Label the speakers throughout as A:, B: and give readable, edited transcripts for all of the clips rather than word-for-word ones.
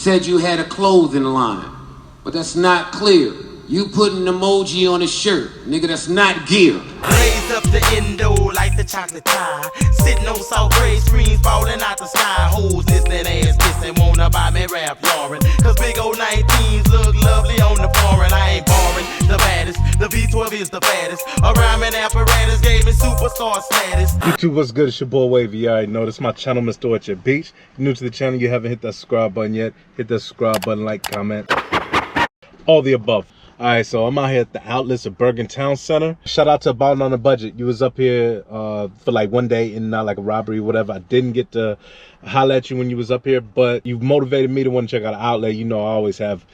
A: said you had a clothing line, but that's not clear. You put an emoji on his shirt, nigga, that's not gear.
B: Blaze up the endo like the chocolate pie. Sitting on soft gray screens falling out the sky. Hoes listening, ass kissing, wanna buy me rap roaring. Cause big old 19s look lovely on the foreign. I ain't boring, the baddest. The V12 is the fattest. A rhyming apparatus gave me superstar status.
C: YouTube, what's good? It's your boy Wavy. You already know this is my channel, Mr. Orchard Beach. If you're new to the channel, you haven't hit that subscribe button yet, hit that subscribe button, like, comment, all the above. Alright, so I'm out here at the outlets of Bergen Town Center. Shout out to Ballin' on a Budget. You was up here for like one day in like a robbery, whatever. I didn't get to holler at you when you was up here, but you motivated me to want to check out an outlet. You know I always have,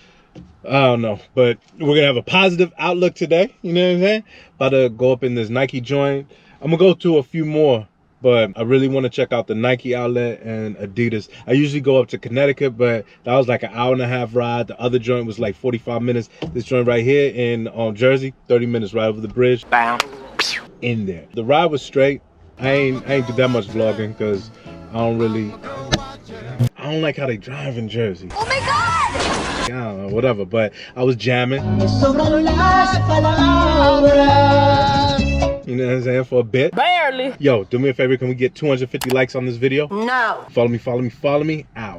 C: I don't know, but we're gonna have a positive outlook today. You know what I'm saying? About to go up in this Nike joint. I'm gonna go to a few more, but I really want to check out the Nike outlet and Adidas. I usually go up to Connecticut, but that was like an hour-and-a-half ride. The other joint was like 45 minutes. This joint right here in Jersey, 30 minutes right over the bridge. Bam. In there. The ride was straight. I ain't do that much vlogging because I don't like how they drive in Jersey. Oh my God! I don't know, whatever, but I was jamming. You know what I'm saying, for a bit.
D: Barely.
C: Yo, do me a favor, can we get 250 likes on this video?
D: No.
C: Follow me, follow me, follow me. Ow.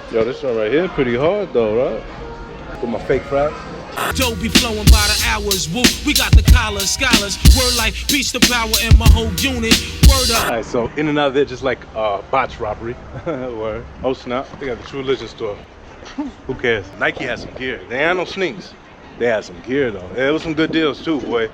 C: Yo, this one right here pretty hard though, right? With my fake fries.
E: Dough be flowing by the hours, woo. We got the collars, scholars. Word like beats the power in my whole unit. Word up.
C: Alright, so in and out of there, just like botch robbery. Word. Oh snap, they got the True Religion store. Who cares? Nike has some gear. They ain't no sneaks. They had some gear though. There was some good deals too, boy.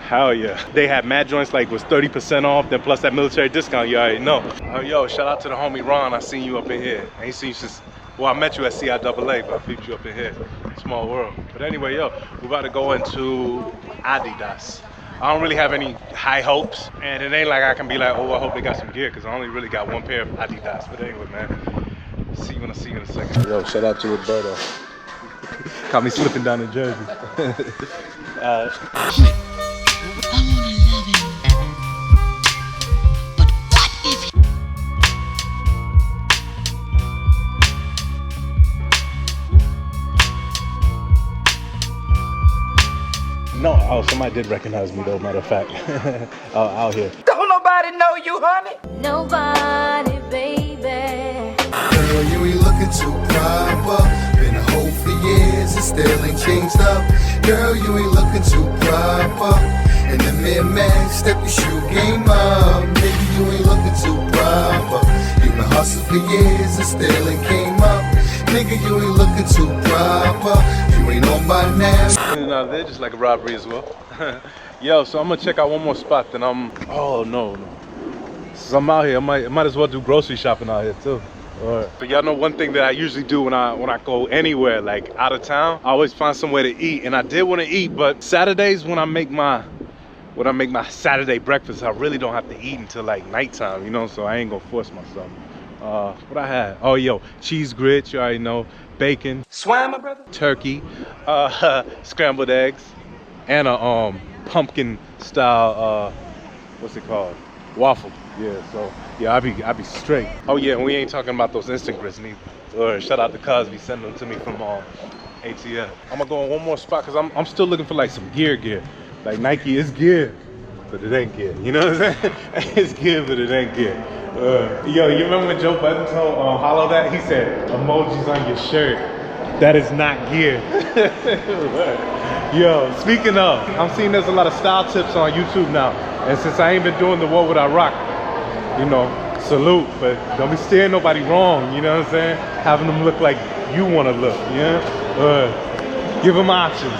C: Hell yeah. They had mad joints like was 30% off, then plus that military discount, you already know. Yo, shout out to the homie Ron. I seen you up in here. I ain't seen you since, well, I met you at CIAA, but I peeped you up in here. Small world. But anyway, yo, we're about to go into Adidas. I don't really have any high hopes, and it ain't like I can be like, oh, I hope they got some gear, because I only really got one pair of Adidas. But anyway, man, see you when I see you in a second. Yo, shout out to Roberto. Caught me slipping down in Jersey. No, oh, somebody did recognize me though, matter of fact. Out here.
D: Don't nobody know you, honey.
F: Nobody, baby.
G: Girl, you ain't looking too proper. Been a hoe for years and still ain't changed up. Girl, you ain't looking too proper. In the mid-max, step your shoe game up. Nigga, you ain't looking too proper. You been hustling for years and still ain't came up. Nigga, you ain't looking too proper. You ain't on by now.
C: In and out of there, just like a robbery as well. Yo, so I'm gonna check out one more spot, then I'm, oh no. Since I'm out here, I might as well do grocery shopping out here too. Alright. But y'all know one thing that I usually do when I go anywhere, like out of town, I always find somewhere to eat. And I did want to eat, but Saturdays when I make my Saturday breakfast, I really don't have to eat until like nighttime, you know, so I ain't gonna force myself. What I had? Oh, yo, cheese grits, you already know, bacon,
B: Swam, brother.
C: turkey, scrambled eggs, and a pumpkin style, what's it called? Waffle. Yeah, so yeah, I be straight. Oh yeah, and we ain't talking about those instant grits neither. Or shout out to Cosby, send them to me from ATL. I'm gonna go on one more spot because I'm still looking for like some gear. Like Nike is gear, but it ain't gear. You know what I'm saying? It's gear, but it ain't gear. Yo, you remember when Joe Budden told Hollow that? He said, emojis on your shirt. That is not gear. Yo, speaking of, I'm seeing there's a lot of style tips on YouTube now. And since I ain't been doing the What Would I Rock, you know, salute, but don't be steering nobody wrong, you know what I'm saying? Having them look like you want to look, you know? Give them options.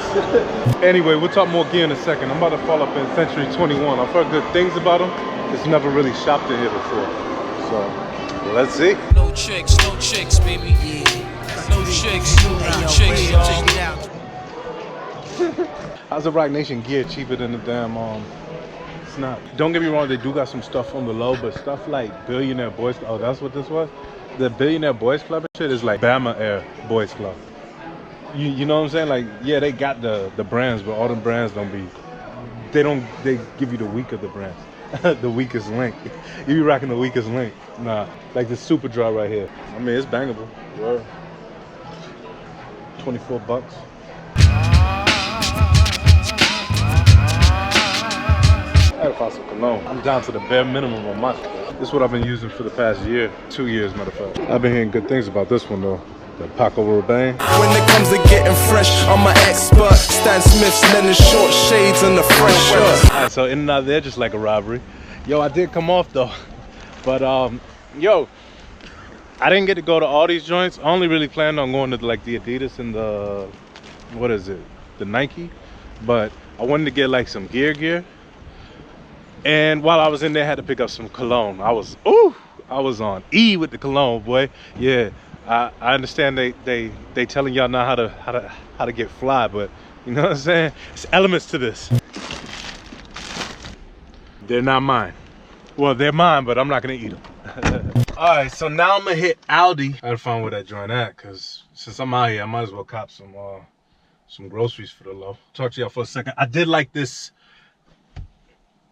C: Anyway, we'll talk more gear in a second. I'm about to fall up in Century 21. I've heard good things about them. Just never really shopped in here before. So, let's see.
E: No chicks, baby. Yeah. No chicks, check it out.
C: How's the Rock Nation gear cheaper than the damn Snap? Don't get me wrong, they do got some stuff on the low, but stuff like Billionaire Boys Club, oh, that's what this was? The Billionaire Boys Club and shit is like Bama Air Boys Club. You know what I'm saying? Like, yeah, they got the brands, but all the brands they give you the weak of the brands. The weakest link. You be rocking the weakest link. Nah, like the Super Draw right here. I mean, it's bangable. Word. 24 bucks. I gotta find some cologne. I'm down to the bare minimum on my shit. This is what I've been using for the past year, 2 years, matter of fact. I've been hearing good things about this one though. The Paco Rabanne.
H: When it comes to getting fresh, I'm an expert. Stan Smith's linen short shades and the fresh shirt.
C: Alright, so in and out there, just like a robbery. Yo, I did come off though. But yo, I didn't get to go to all these joints. I only really planned on going to like the Adidas and the, what is it? The Nike. But I wanted to get like some gear. And while I was in there, I had to pick up some cologne. I was on E with the cologne, boy. Yeah, I understand they telling y'all now how to get fly, but you know what I'm saying? It's elements to this. They're not mine. Well, they're mine, but I'm not gonna eat them. All right, so now I'm gonna hit Aldi. I gotta find where that joint at, cause since I'm out here, I might as well cop some groceries for the low. Talk to y'all for a second. I did like this.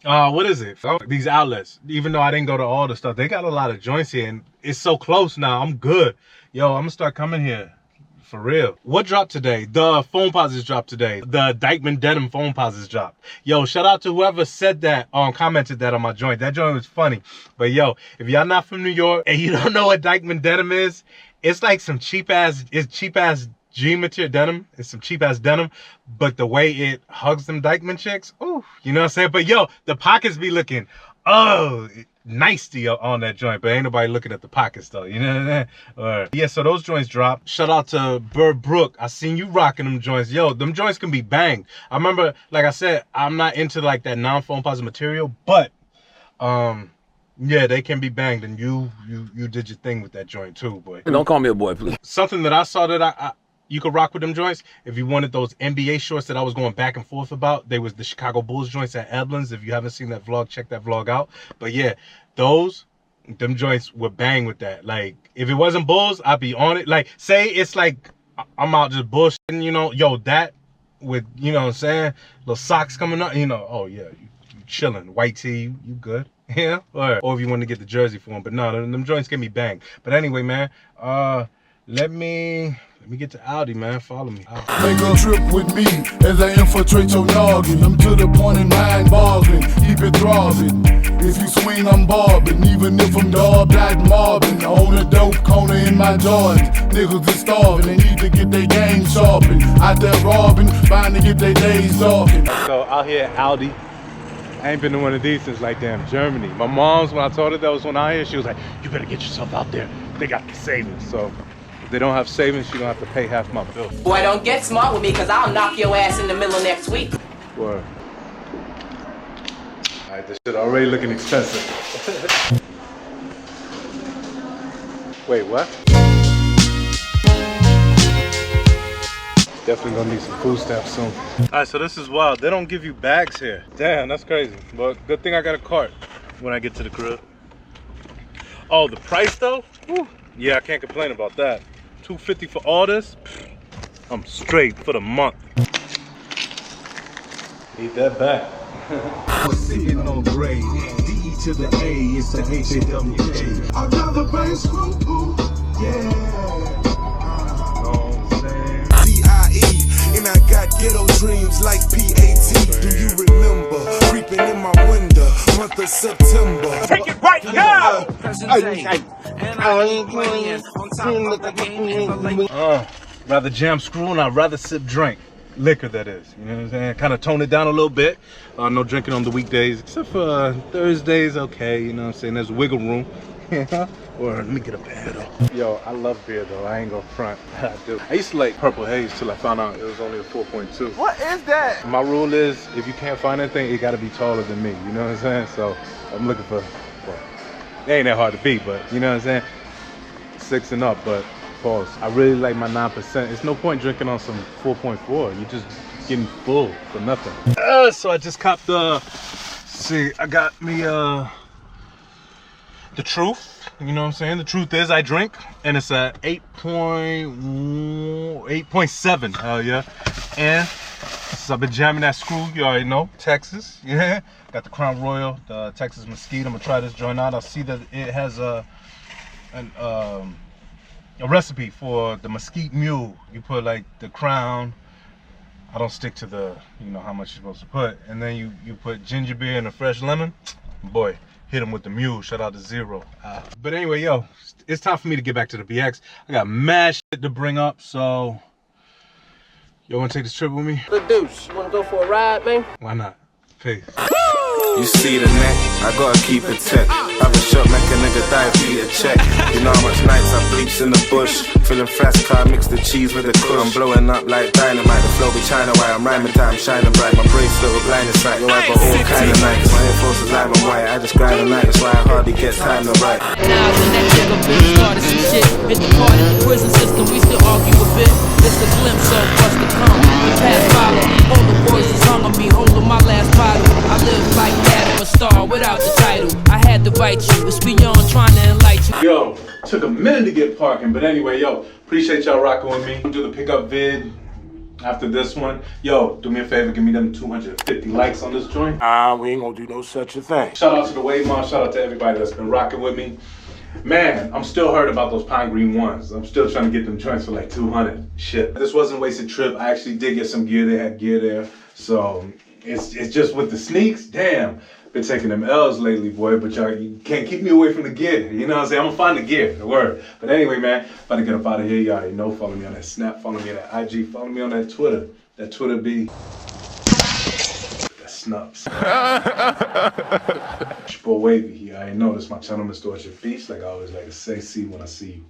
C: What is it? These outlets, even though I didn't go to all the stuff, they got a lot of joints here and it's so close now. I'm good. Yo, I'm gonna start coming here for real. What dropped today? The foam posits dropped today. The Dykeman Denim foam posits dropped. Yo, shout out to whoever said that, commented that on my joint. That joint was funny. But yo, if y'all not from New York and you don't know what Dykeman Denim is, it's like some cheap ass G material denim. It's some cheap ass denim, but the way it hugs them Dykeman chicks, ooh, you know what I'm saying? But yo, the pockets be looking, nice on that joint, but ain't nobody looking at the pockets though, you know what I'm saying? Yeah, so those joints dropped. Shout out to Bird Brook. I seen you rocking them joints. Yo, them joints can be banged. I remember, like I said, I'm not into like that non-foam posit material, but yeah, they can be banged, and you did your thing with that joint too, boy.
I: Don't call me a boy, please.
C: Something that I saw that you could rock with them joints if you wanted those NBA shorts that I was going back and forth about. They was the Chicago Bulls joints at Edlands. If you haven't seen that vlog, check that vlog out. But yeah, them joints would bang with that. Like, if it wasn't Bulls, I'd be on it. Like, say it's like I'm out just bullshitting, you know, yo, that with, you know what I'm saying, little socks coming up, you know, oh yeah, you chilling, white tee, you good. Yeah, or if you want to get the jersey for them. But no, them joints get me banged. But anyway, man, let me get to Aldi, man. Follow me.
G: Make a trip with me as I infiltrate your noggin. I'm to the point in mind bargain. Keep it throbbing. If you swing, I'm bobbing. Even if I'm daubed, I'm mobbing. On a dope corner in my Jordans. Niggas is starving. They need to get their game sharpened. Out there robbing, trying to get their days talking.
C: So out here at Aldi. I ain't been to one of these since like damn Germany. My mom's, when I told her that was one out here, she was like, you better get yourself out there. They got the savings. So if they don't have savings, she gonna have to pay half my bill.
D: Boy, don't get smart with me, cause I'll knock your ass in the middle of next week.
C: Word. Alright, this shit already looking expensive. Wait, what? Definitely gonna need some food stamps soon. Alright, so this is wild. They don't give you bags here. Damn, that's crazy. But good thing I got a cart when I get to the crib. Oh, the price though? Whew. Yeah, I can't complain about that. $250 for all this? I'm straight for the month. Need that back.
J: Sitting on grade, D to the A, it's the H-A-W-J. Another bass group, yeah. And I got ghetto dreams like PAT. Do you remember creeping in my window, month of September? Take it right now!
C: Rather jam screw and I'd rather sip drink. Liquor, that is. You know what I'm saying? Kind of tone it down a little bit. No drinking on the weekdays, except for Thursdays, okay. You know what I'm saying? There's wiggle room. Yeah. Or let me get a beer though. Yo, I love beer though. I ain't gonna front. I do. I used to like Purple Haze till I found out it was only a 4.2.
J: What is that?
C: My rule is if you can't find anything, it gotta be taller than me. You know what I'm saying? So I'm looking for, well, it ain't that hard to beat, but you know what I'm saying? 6 and up, but pause. I really like my 9%. It's no point drinking on some 4.4. You're just getting full for nothing. So I just copped I got me the Truth. You know what I'm saying? The truth is I drink, and it's a 8.7. Hell yeah. And so I've been jamming that screw, you already know, Texas. Yeah. Got the Crown Royal, the Texas Mesquite. I'm gonna try this joint out. I see that it has a recipe for the Mesquite Mule. You put like the Crown. I don't stick to the, you know, how much you're supposed to put. And then you put ginger beer and a fresh lemon. Boy, hit him with the Mule. Shout out to Zero. But anyway, yo, it's time for me to get back to the BX. I got mad shit to bring up, so y'all wanna take this trip with me?
D: The deuce, you wanna go for a ride, man?
C: Why not? Peace.
H: You see the neck, I gotta keep it tech. Have a shot, make a nigga die, beat a check. You know how much nights I bleach in the bush. Feeling fresh, car mix the cheese with the kush. I'm blowing up like dynamite, the flow be China white. I'm rhyming time, shining bright. My bracelet with blinding sight. Yo, I got all kind of nights. My Air Force is live and white. I just grind the night, that's why I hardly get time to write.
E: Now when that nigga been started some shit. Hit the part in the prison system, we still argue a bit. It's a glimpse of what's to come. The past follow. All the boys is hung on me, holding my last bottle. I live like that, I'm a star without the title. I had to bite you, it's beyond trying to enlighten you.
C: Yo, took a minute to get parking, but anyway, yo, appreciate y'all rocking with me. Do the pickup vid after this one. Yo, do me a favor, give me them 250 likes on this joint.
J: We ain't gonna do no such a thing.
C: Shout out to the Wave Mom, shout out to everybody that's been rocking with me. Man, I'm still hurt about those Pine Green ones. I'm still trying to get them joints for like 200. Shit. This wasn't a wasted trip. I actually did get some gear. They had gear there. So it's just with the sneaks, damn. Been taking them L's lately, boy, but y'all, you can't keep me away from the gear. You know what I'm saying? I'm gonna find the gear, the word. But anyway, man, about to get up out of here. Y'all already know. Follow me on that Snap, follow me on that IG, follow me on that Twitter. That Twitter be that snups. It's your boy Wavy here. I ain't know this. My channel, Mr. Orchard Beach. Like I always like to say, see when I see you.